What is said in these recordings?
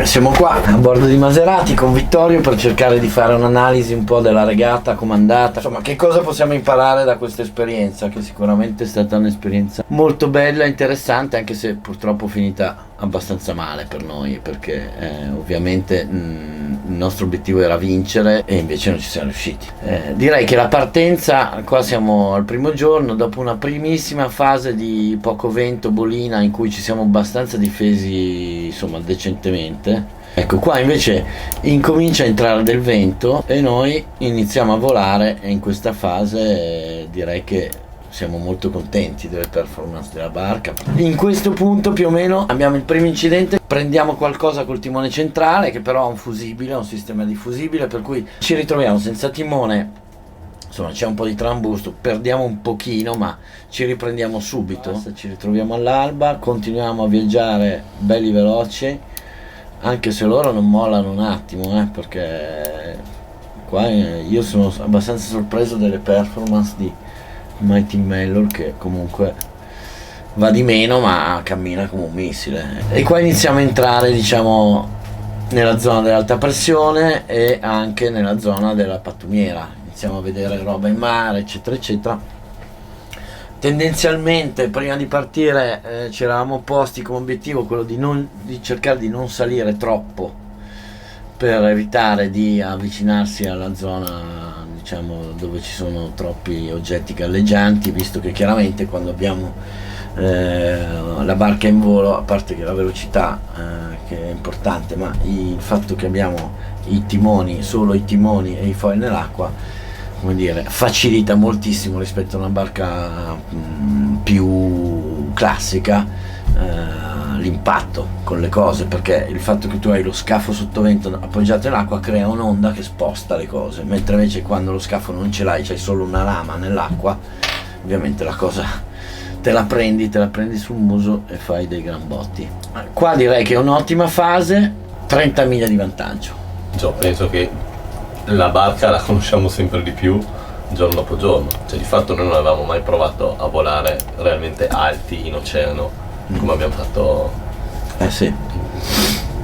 Siamo qua a bordo di Maserati con Vittorio per cercare di fare un'analisi un po' della regata, com'è andata, insomma che cosa possiamo imparare da questa esperienza, che sicuramente è stata un'esperienza molto bella e interessante, anche se purtroppo finita abbastanza male per noi, perché ovviamente il nostro obiettivo era vincere e invece non ci siamo riusciti. Direi che la partenza, qua siamo al primo giorno, dopo una primissima fase di poco vento, bolina, in cui ci siamo abbastanza difesi insomma decentemente. Ecco, qua invece incomincia a entrare del vento e noi iniziamo a volare, e in questa fase direi che siamo molto contenti delle performance della barca. In questo punto più o meno abbiamo il primo incidente, prendiamo qualcosa col timone centrale che però ha un fusibile, un sistema di fusibile, per cui ci ritroviamo senza timone, insomma c'è un po' di trambusto, perdiamo un pochino ma ci riprendiamo subito, ci ritroviamo all'alba, continuiamo a viaggiare belli veloci, anche se loro non mollano un attimo, perché qua io sono abbastanza sorpreso delle performance di Mighty Mellor, che comunque va di meno ma cammina come un missile. E qua iniziamo a entrare, diciamo, nella zona dell'alta pressione e anche nella zona della pattumiera, iniziamo a vedere roba in mare, eccetera eccetera. Tendenzialmente prima di partire ci eravamo posti come obiettivo quello di cercare di non salire troppo per evitare di avvicinarsi alla zona, diciamo, dove ci sono troppi oggetti galleggianti, visto che chiaramente quando abbiamo la barca in volo, a parte che la velocità che è importante, ma il fatto che abbiamo i timoni, solo i timoni e i foil nell'acqua, come dire, facilita moltissimo rispetto a una barca più classica l'impatto con le cose, perché il fatto che tu hai lo scafo sottovento appoggiato nell'acqua crea un'onda che sposta le cose, mentre invece quando lo scafo non ce l'hai, c'hai solo una lama nell'acqua, ovviamente la cosa te la prendi sul muso e fai dei gran botti. Qua direi che è un'ottima fase, 30 miglia di vantaggio. Penso che la barca la conosciamo sempre di più giorno dopo giorno, cioè di fatto noi non avevamo mai provato a volare realmente alti in oceano come abbiamo fatto. Sì.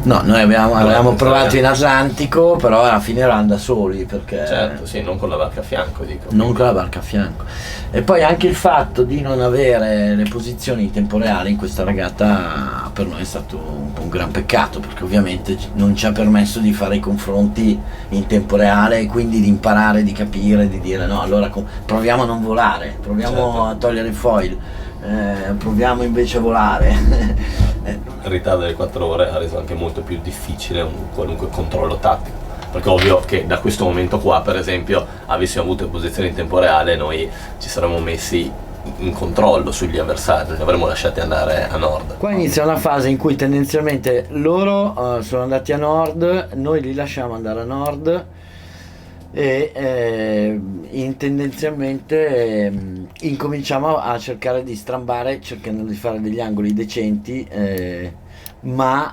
No, noi avevamo provato in Atlantico, però alla fine erano da soli, perché certo, sì, non con la barca a fianco, dico. Non con la barca a fianco. E poi anche il fatto di non avere le posizioni in tempo reale in questa regata per noi è stato un gran peccato, perché ovviamente non ci ha permesso di fare i confronti in tempo reale e quindi di imparare, di capire, di dire no, allora proviamo a non volare, proviamo certo a togliere il foil, proviamo invece a volare. Il ritardo delle 4 ore ha reso anche molto più difficile un qualunque controllo tattico, perché ovvio che da questo momento qua, per esempio, avessimo avuto posizioni in tempo reale, noi ci saremmo messi in controllo sugli avversari, li avremmo lasciati andare a nord. Qua inizia una fase in cui tendenzialmente loro sono andati a nord, noi li lasciamo andare a nord e tendenzialmente incominciamo a cercare di strambare, cercando di fare degli angoli decenti, ma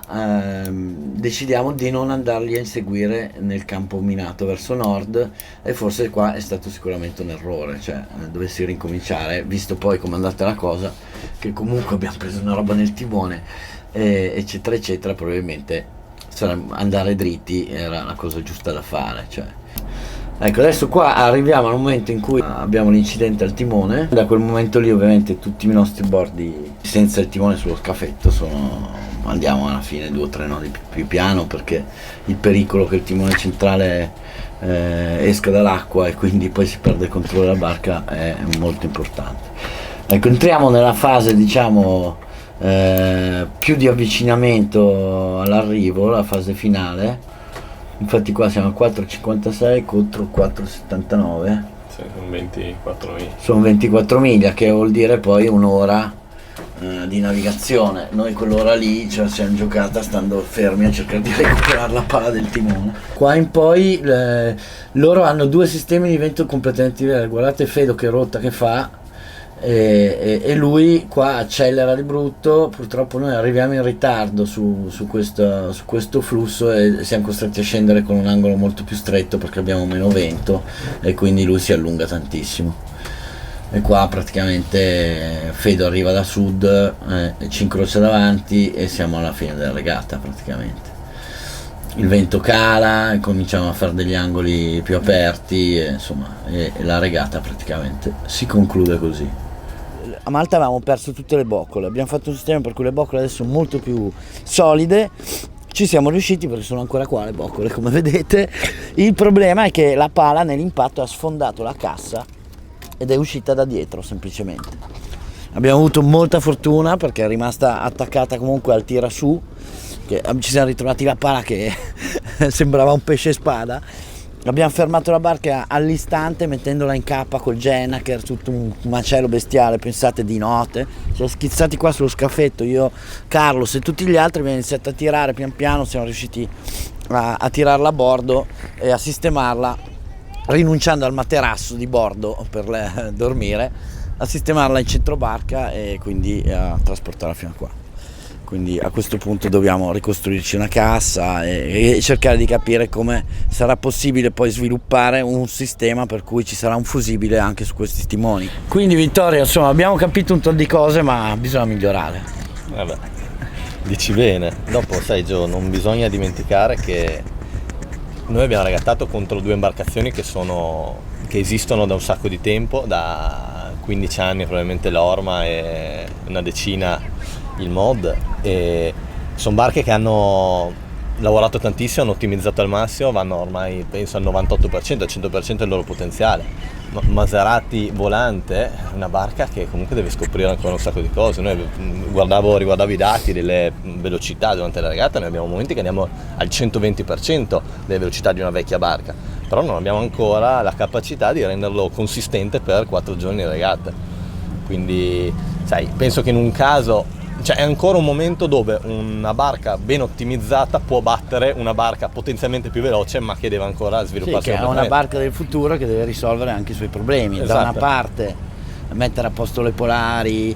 decidiamo di non andarli a inseguire nel campo minato verso nord, e forse qua è stato sicuramente un errore, cioè dovessi ricominciare, visto poi com'è andata la cosa, che comunque abbiamo preso una roba nel timone, eccetera eccetera, probabilmente andare dritti era la cosa giusta da fare, cioè. Ecco, adesso qua arriviamo al momento in cui abbiamo l'incidente al timone. Da quel momento lì ovviamente tutti i nostri bordi senza il timone sullo scafetto andiamo alla fine 2 o 3 nodi più piano, perché il pericolo che il timone centrale esca dall'acqua e quindi poi si perde il controllo della barca è molto importante. Ecco, entriamo nella fase, diciamo, più di avvicinamento all'arrivo, la fase finale. Infatti qua siamo a 4,56 contro 4,79. Sì, sono 24 miglia. Sono 24 miglia, che vuol dire poi un'ora di navigazione. Noi quell'ora lì ce la siamo giocata stando fermi a cercare di recuperare la pala del timone. Qua in poi loro hanno 2 sistemi di vento completamente diversi. Guardate Fedo che rotta che fa, e lui qua accelera di brutto. Purtroppo noi arriviamo in ritardo su questo flusso e siamo costretti a scendere con un angolo molto più stretto perché abbiamo meno vento, e quindi lui si allunga tantissimo. E qua praticamente Fedo arriva da sud, ci incrocia davanti e siamo alla fine della regata praticamente. il vento cala e cominciamo a fare degli angoli più aperti e, insomma, e la regata praticamente si conclude così. A Malta avevamo perso tutte le boccole, abbiamo fatto un sistema per cui le boccole adesso sono molto più solide, ci siamo riusciti perché sono ancora qua le boccole come vedete. Il problema è che la pala nell'impatto ha sfondato la cassa ed è uscita da dietro semplicemente. Abbiamo avuto molta fortuna perché è rimasta attaccata comunque al tirasù, che ci siamo ritrovati la pala che sembrava un pesce spada. Abbiamo fermato la barca all'istante mettendola in cappa col Genaker, tutto un macello bestiale, pensate di notte. Siamo schizzati qua sullo scaffetto, io, Carlos e tutti gli altri, abbiamo iniziato a tirare pian piano, siamo riusciti a tirarla a bordo e a sistemarla, rinunciando al materasso di bordo per dormire, a sistemarla in centro barca e quindi a trasportarla fino a qua. Quindi a questo punto dobbiamo ricostruirci una cassa e cercare di capire come sarà possibile poi sviluppare un sistema per cui ci sarà un fusibile anche su questi timoni. Quindi Vittorio, insomma, abbiamo capito un tot di cose, ma bisogna migliorare. Vabbè, dici bene. Dopo, sai Gio, non bisogna dimenticare che noi abbiamo regattato contro 2 imbarcazioni che esistono da un sacco di tempo, da 15 anni probabilmente l'Orma e una decina il Mod, e sono barche che hanno lavorato tantissimo, hanno ottimizzato al massimo, vanno ormai penso al 98%, al 100% del loro potenziale. Maserati Volante è una barca che comunque deve scoprire ancora un sacco di cose. Noi riguardavo i dati delle velocità durante la regata, noi abbiamo momenti che andiamo al 120% delle velocità di una vecchia barca, però non abbiamo ancora la capacità di renderlo consistente per 4 giorni di regata. Quindi sai, penso che in un caso è ancora un momento dove una barca ben ottimizzata può battere una barca potenzialmente più veloce ma che deve ancora svilupparsi. Sì, che è una barca del futuro che deve risolvere anche i suoi problemi. Esatto. Da una parte mettere a posto le polari,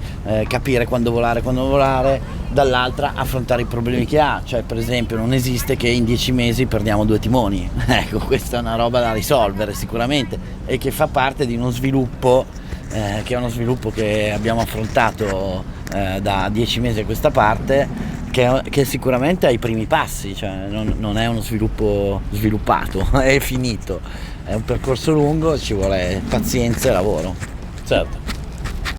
capire quando volare, dall'altra affrontare i problemi che ha. Cioè, per esempio, non esiste che in 10 mesi perdiamo 2 timoni. Ecco, questa è una roba da risolvere sicuramente e che fa parte di uno sviluppo che è uno sviluppo che abbiamo affrontato da 10 mesi a questa parte, che sicuramente ha i primi passi, cioè non è uno sviluppo sviluppato, è finito, è un percorso lungo, ci vuole pazienza e lavoro. Certo.